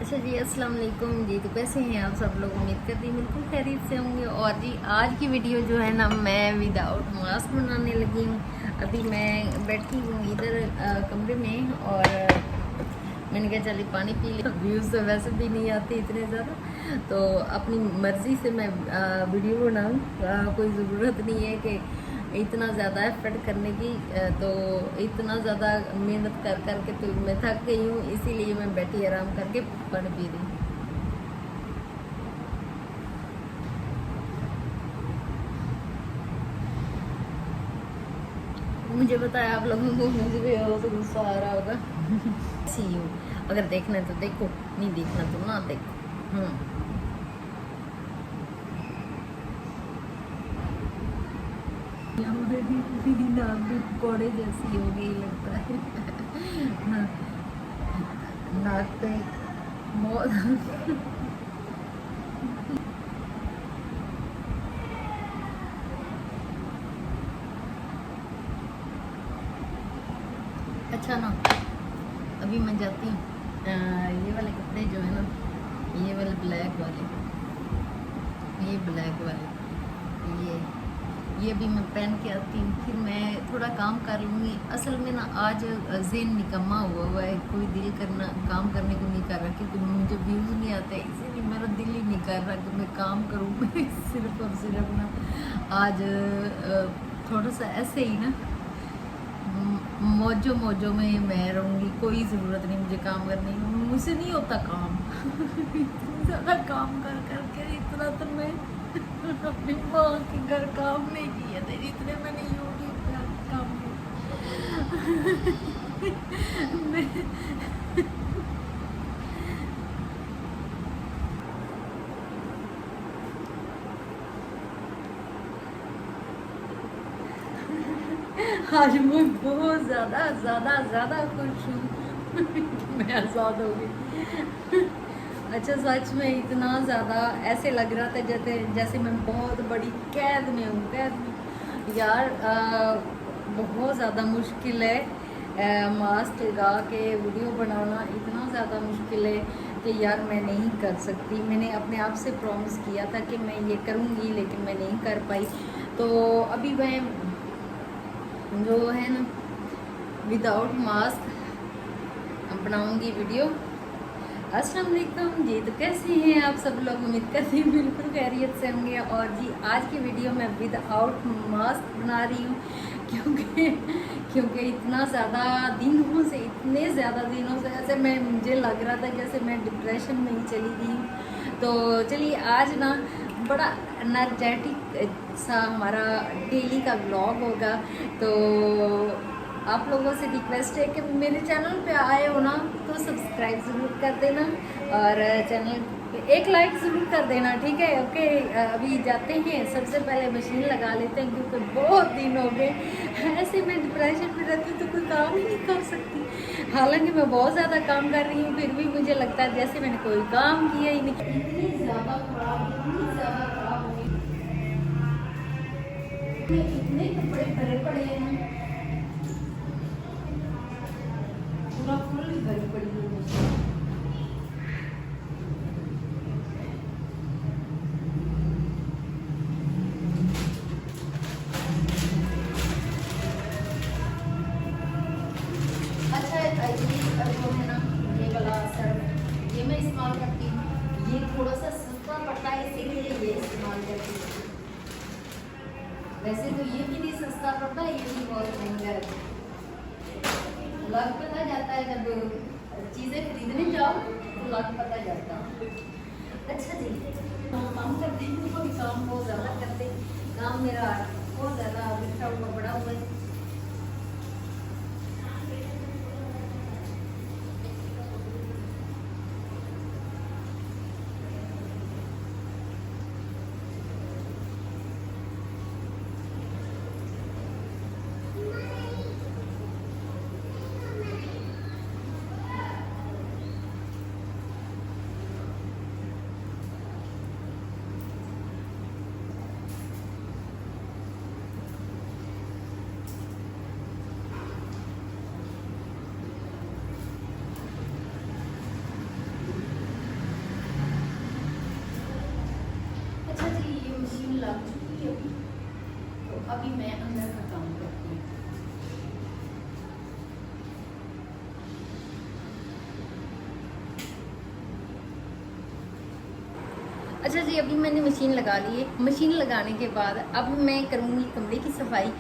अच्छा जी, अस्सलाम वालेकुम जी। तो कैसे हैं आप सब लोग? उम्मीद करती हूँ बिल्कुल खैरियत से होंगे। और जी आज की वीडियो जो है ना, मैं विदाउट मास्क बनाने लगी हूँ। अभी मैं बैठी हूँ इधर कमरे में और मैंने कहा चलिए पानी पी लिया। व्यूज़ तो वैसे भी नहीं आते इतने ज़्यादा, तो अपनी मर्ज़ी से मैं वीडियो बनाऊँ। कोई ज़रूरत नहीं है कि इतना ज़्यादा एफर्ट करने की। तो इतना ज़्यादा मेहनत कर करके तो मैं थक गई हूँ, इसीलिए मैं बैठी आराम करके पानी पी रही हूँ। मुझे बताया आप लोगों को मुझे भी तो गुस्सा आ रहा होगा। सी यू, अगर देखना है तो देखो, नहीं देखना तो ना देखो। नाक भी पकौड़े जैसी हो गई लगता है। हाँ, नाक पे बहुत अच्छा ना। अभी मैं जाती हूँ, ये वाले कपड़े जो है ना, ये वाले ब्लैक वाले, ये ब्लैक वाले, ये अभी मैं पहन के आती हूँ, फिर मैं थोड़ा काम कर लूँगी। असल में ना आज ज़हन निकम्मा हुआ है, कोई दिल करना काम करने को नहीं कर रहा, क्योंकि मुझे व्यूज़ नहीं आते, इसीलिए मेरा दिल ही नहीं कर रहा कि मैं काम करूँ। मैं सिर्फ और सिर्फ ना आज थोड़ा सा ऐसे ही ना मौजों मौजों में मैं रहूँगी। कोई ज़रूरत नहीं मुझे काम करने की, मुझसे नहीं होता काम। इतना ज़्यादा काम कर करके इतना तो मैं अपनी माँ के घर काम नहीं किए थे जितने मैंने यूट्यूब पे काम किया। आज मैं बहुत ज़्यादा ज़्यादा ज़्यादा खुश हूँ कि मैं आज़ाद हो गई। अच्छा, सच में इतना ज़्यादा ऐसे लग रहा था जैसे जैसे मैं बहुत बड़ी कैद में हूँ, कैद में। यार बहुत ज़्यादा मुश्किल है मास्क लगा के वीडियो बनाना, इतना ज़्यादा मुश्किल है कि यार मैं नहीं कर सकती। मैंने अपने आप से प्रॉमिस किया था कि मैं ये करूँगी, लेकिन मैं नहीं कर पाई। तो अभी मैं जो है ना विदाउट मास्क बनाऊंगी वीडियो। अस्सलाम वालेकुम जी। तो कैसे हैं आप सब लोग? उम्मीद करती हूँ बिल्कुल खैरियत से होंगे। और जी आज की वीडियो मैं विदाउट मास्क बना रही हूँ, क्योंकि क्योंकि इतना ज़्यादा दिनों से, इतने ज़्यादा दिनों से ऐसे मुझे लग रहा था जैसे मैं डिप्रेशन में ही चली गई हूँ। तो चलिए आज ना बड़ा एनर्जेटिक सा हमारा डेली का व्लॉग होगा। तो आप लोगों से रिक्वेस्ट है कि मेरे चैनल पे आए हो ना तो सब्सक्राइब ज़रूर कर देना और चैनल पे एक लाइक ज़रूर कर देना, ठीक है? ओके, अभी जाते हैं, सबसे पहले मशीन लगा लेते हैं, क्योंकि बहुत दिन हो गए। ऐसे मैं डिप्रेशन में रहती हूँ तो कोई काम ही नहीं कर सकती। हालांकि मैं बहुत ज़्यादा काम कर रही हूँ, फिर भी मुझे लगता है जैसे मैंने कोई काम किया ही नहीं। इतनी ज़्यादा खराब, इतनी ज़्यादा खराब हो गई, इतने कपड़े भरे पड़े हैं, पूरा फुल भरी पड़ी है मुझे। अच्छा, ये जो है ना, ये वाला सर्फ ये मैं इस्तेमाल करती हूँ। ये थोड़ा सा सस्ता पड़ता है, इसीलिए ये इस्तेमाल करती हूँ। वैसे तो ये भी नहीं सस्ता पड़ता, ये भी बहुत महंगा है। लग पता जाता है जब चीज़ें खरीदने जाओ तो लग पता जाता है। अच्छा जी, काम करते हैं, कोई काम बहुत ज़्यादा करते हैं। काम मेरा बहुत ज़्यादा बिखरा हुआ बड़ा हुआ है। मशीन लग चुकी है अभी, तो अभी मैं अंदर का काम करती हूँ। अच्छा जी, अभी मैंने मशीन लगा ली है। मशीन लगाने के बाद अब मैं करूँगी कमरे की सफाई,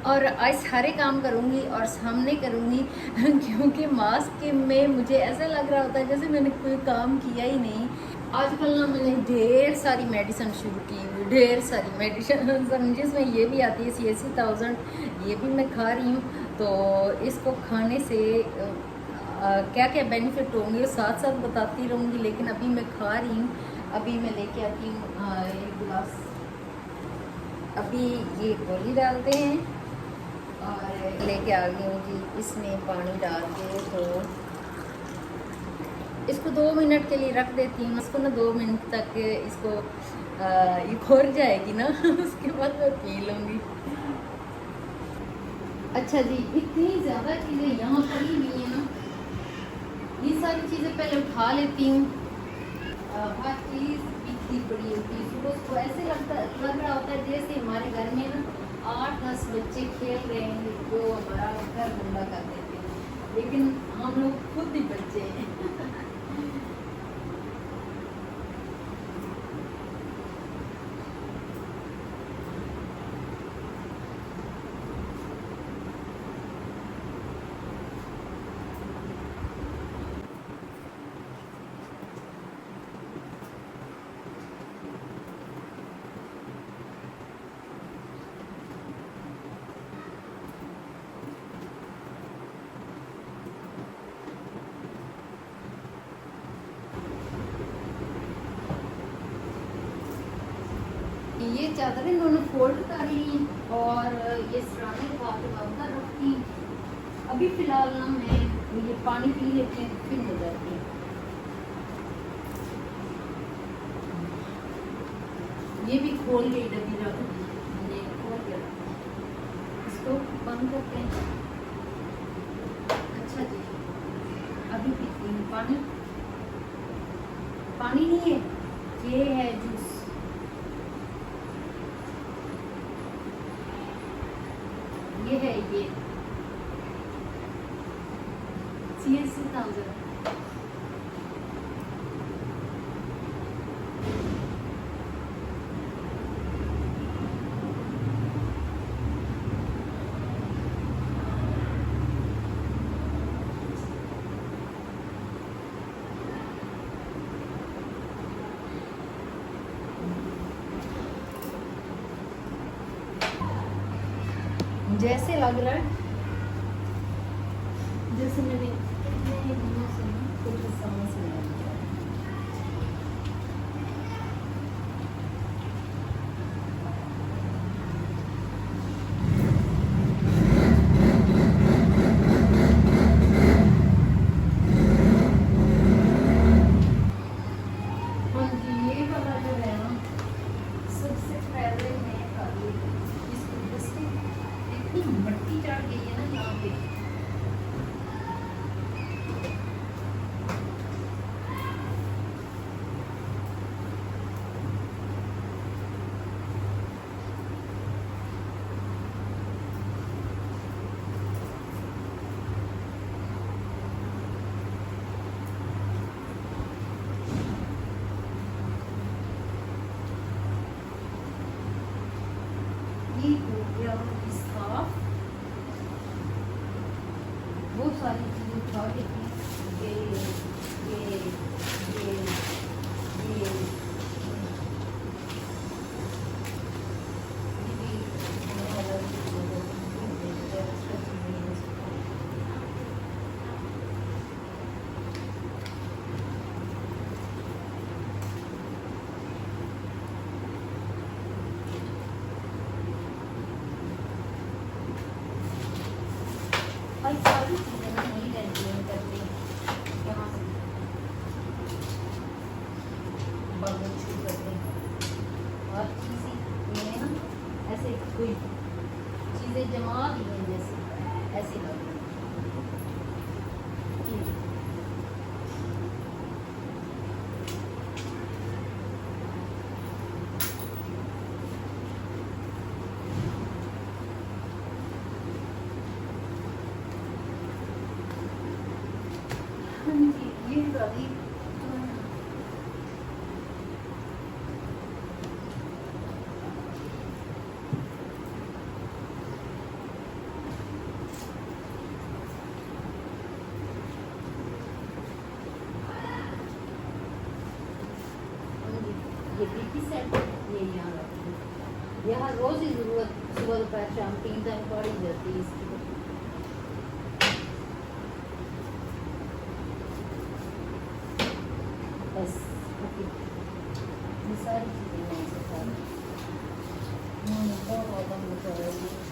और आज सारे काम करूँगी और सामने करूँगी क्योंकि मास्क में मुझे ऐसा लग रहा होता है जैसे मैंने कोई काम किया ही नहीं। आजकल ना मैंने ढेर सारी मेडिसिन शुरू की हुई, ढेर सारी मेडिसिन जिसमें ये भी आती है CSC1000, ये भी मैं खा रही हूँ। तो इसको खाने से क्या क्या बेनिफिट होंगे साथ साथ बताती रहूँगी, लेकिन अभी मैं खा रही हूँ। अभी मैं लेके आती हूँ एक गिलास, अभी ये गोली डालते हैं और लेके आ गई हूँ जी। इसमें पानी डाल के तो इसको 2 मिनट के लिए रख देती हूँ। इसको ना 2 मिनट तक इसको ये खोर जाएगी ना उसके बाद मैं पी लूँगी। अच्छा जी, इतनी ज़्यादा चीज़ें यहाँ पड़ी हुई हैं ना, ये सारी चीज़ें पहले उठा लेती हूँ। हर चीज़ इतनी पड़ी होती है, सुबह को ऐसे लग रहा होता है जैसे हमारे घर में ना 8-10 बच्चे खेल रहे हैं जो हमारा घर गंदा कर देते हैं, लेकिन हम लोग खुद ही बच्चे हैं। ये चादरें इन्होंने फोल्ड कर ली और ये सराने को आपको बंद कर रखी। अभी फिलहाल ना मैं ये पानी पी लेती हूँ, फिर हो जाती है। ये भी खोल गई डब्बी रख, ये खोल के इसको बंद करते हैं। अच्छा जी, अभी पीती हूँ पानी। पानी नहीं है, ये है जूस। ये है ये CSC1000। जैसे लग रहा है जैसे मैंने इतने दिनों से कुछ समझ नहीं आता। हाँ जी, ये वाला जो है ना, सबसे पहले मैं खाली इसको इसकी इतनी मट्टी चढ़ गई है ना यहाँ पे। ये हो गया साफ। वो सारी चीजें उठा के ये ये ये ये भाई सारी चीजें नहीं रहती हैं करते यहाँ से बागों छू करते हैं। और किसी में ना ऐसे कोई चीजें जमा दी हैं जैसे ऐसे लग रही हैं। अभी ये बीपी सेट ये यहाँ रखी, यहाँ रोज ही जरूरत सुबह दोपहर शाम 3 टाइम पड़ ही जाती है इसकी। बस ये सारी चीज़ें यहाँ से सारी बहुत ज़्यादा होता है।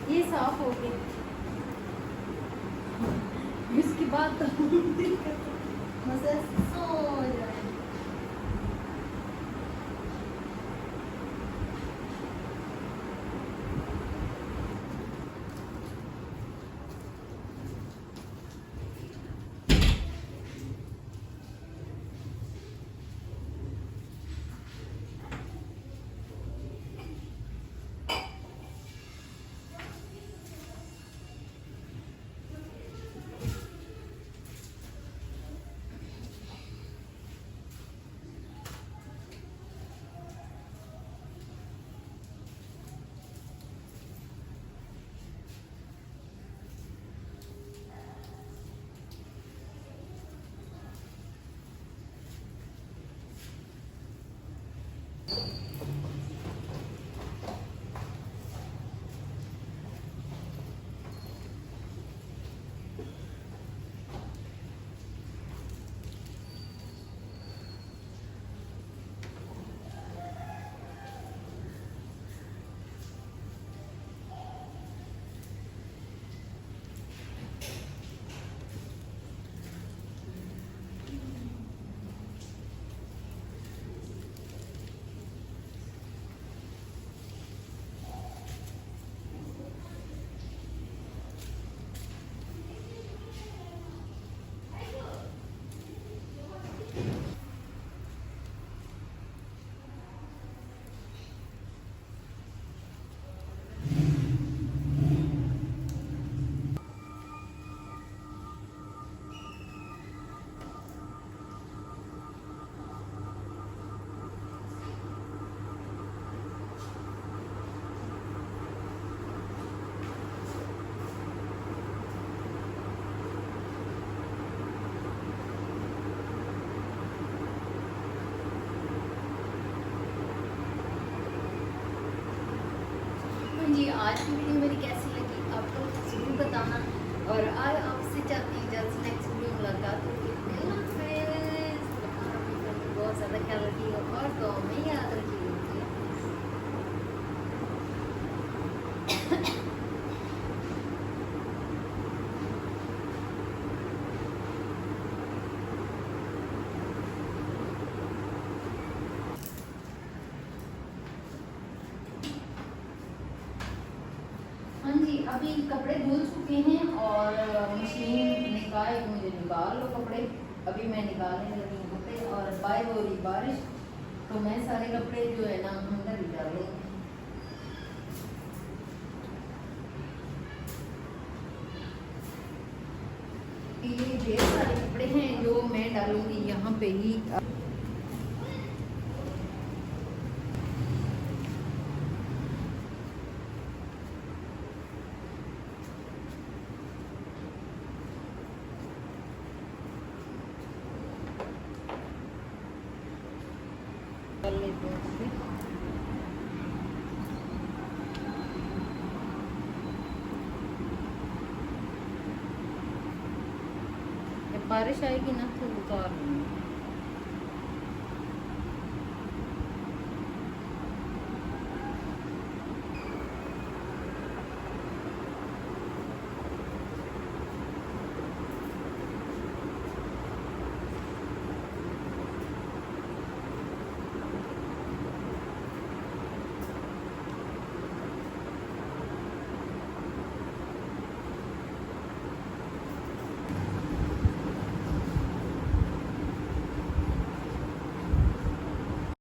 ये साफ हो गया, इसके बाद तो मजे सो जाए। जी आज की वीडियो मेरी कैसी लगी आपको जरूर बताना, और आज आपसे चाहती हूँ जल्द से नेक्स्ट वीडियो मुलाकात होगी। बहुत ज़्यादा ख्याल रखिएगा और तो में याद रखिएगा। जी, अभी कपड़े धुल चुके हैं और मशीन ने कहा है कि मुझे निकाल लो कपड़े। अभी मैं निकालने लगी हूँ कपड़े और बाय हो रही बारिश, तो मैं सारे कपड़े जो है ना अंदर ही डालूंगी। ये ढेर सारे कपड़े हैं जो मैं डालूंगी यहाँ पे ही। कर लेते हैं इसे। जब बारिश आएगी ना तो उतार लूँगी।